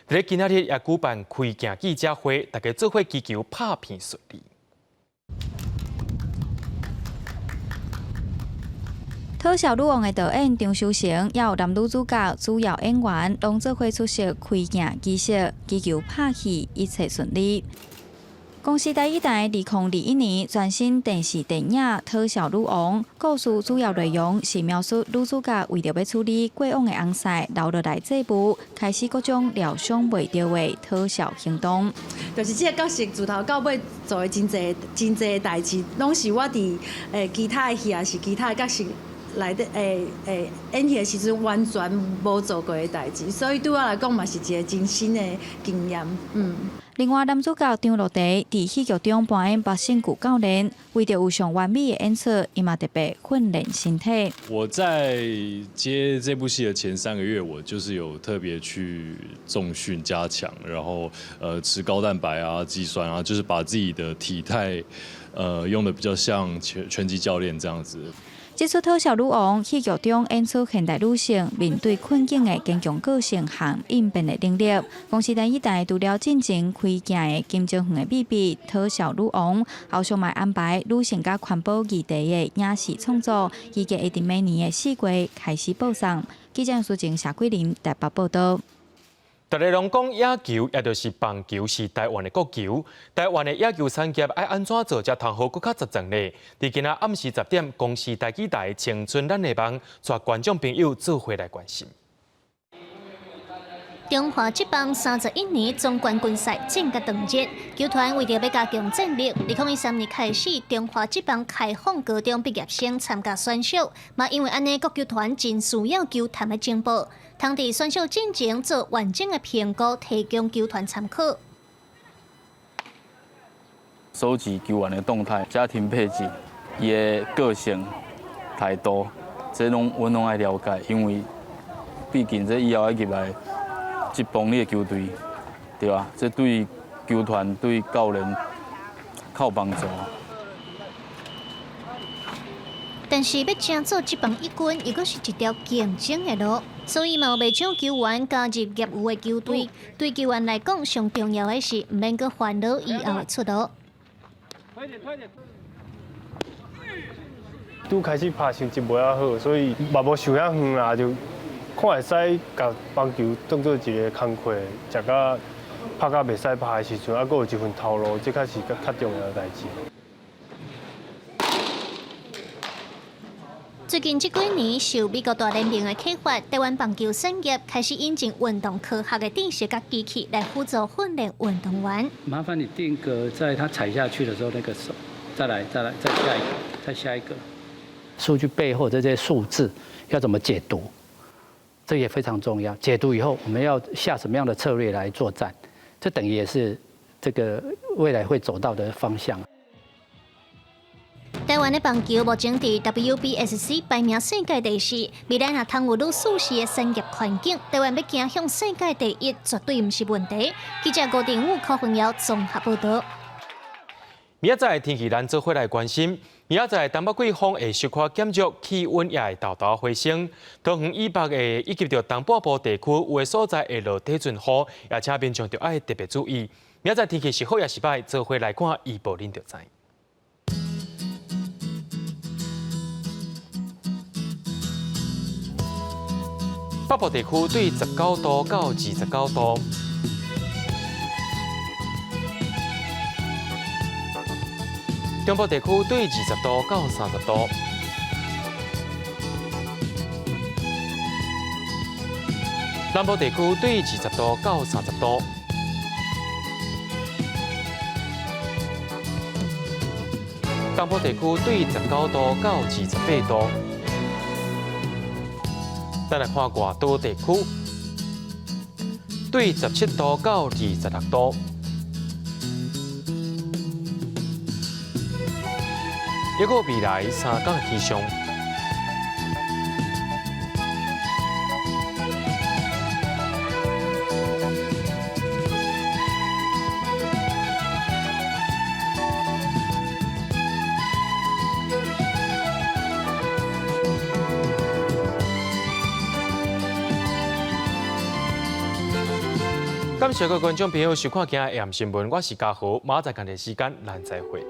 在今仔日也举办开镜记者会，大家做伙祈求拍片顺利。《偷小女王》的导演张修成，也有男女主角主要演员拢做伙出席开镜仪式，祈求拍戏一切顺利。公司台2021年全新电视电影《偷小女王》，故事主要内容是描述女主角为着要处理过往的红菜留落来这部，开始各种料想袂到的偷小行动。就是这个角色自头到尾做的真侪代志，拢是我伫其他的戏也是其他的角色来的演戏的时阵完全无做过的代志，所以对我来讲嘛是一个真新的经验。另外，男主角张乐迪伫戏剧中扮演百姓谷教练，为着有上完美的演出，伊嘛特别训练身体。我在接这部戏的前3个月，我就是有特别去重训加强，然后吃高蛋白啊、肌酸啊，就是把自己的体态用的比较像拳击教练这样子。这出《偷小女王》戏剧中演出现代女性面对困境的坚强个性和应变的能力。公司台除了进行开镜的金正恒的秘密《偷小女王》，后续嘛安排女性甲环保议题的影视创作，预计会伫明年的4月开始播送。记者苏静、夏桂林台北报道。大家拢讲野球，也就是棒球是台湾的国球。台湾的野球产业要安怎做才通好更较实践呢？伫今仔暗时10点，公司台记台青春咱的梦，带观众朋友做伙来关心。中华职棒31年总冠军赛正甲当日，球团为着要加强战力，2013年开始，中华职棒开放高中毕业生参加选秀，嘛因为安尼，各球团真需要球探的情报，通伫选秀进前做完整的评估，提供球团参考。收集球员的动态、家庭背景、伊的个性、态度，这阮拢爱了解，因为毕竟这以后要入来职棒你的球队，对吧？这对球团、对教练较有帮助。但是要真做职棒一军，又阁是一条竞争的路，所以嘛有袂少球员加入业余的球队。对球员来讲，上重要的是毋免阁烦恼以后的出路。拄开始拍成绩无遐好，所以嘛无想遐远啦，就看会使甲棒球当做一个工课，食到拍到袂使拍的时阵，还阁有一份头路，这才是较重要的代志。最近这几年，受美国大联盟的启发，台湾棒球产业开始引进运动科学的知识甲机器来辅助训练运动员。麻烦你定格在他踩下去的时候那个手，再下一个。数据背后这些数字要怎么解读？这也非常重要。解读以后，我们要下什么样的策略来作战？这等于也是这个未来会走到的方向。台湾的棒球目前伫 WBSC 排名世界第4，未来若通有愈舒适的产业环境，台湾要走向世界第1，绝对毋是问题。记者郭定武、柯文尧综合报道。明仔载天气咱做伙来关心。明仔载东北季风会小可减弱，气温也会豆豆回升。桃园以北的以及着东北部地区有的所在会落地阵雨，也请民众着爱特别注意。明仔载天气是好也是歹，做伙来看预报，恁就知。北部地区对19度到29度。中部地区对20度到30度，南部地区对20度到30度，东部地区对19度到28度。再来看外岛地区，对17度到26度。一个未来3天的气象。感谢各位观众朋友收看今日AM新闻，我是嘉豪，马上同个时间咱再会。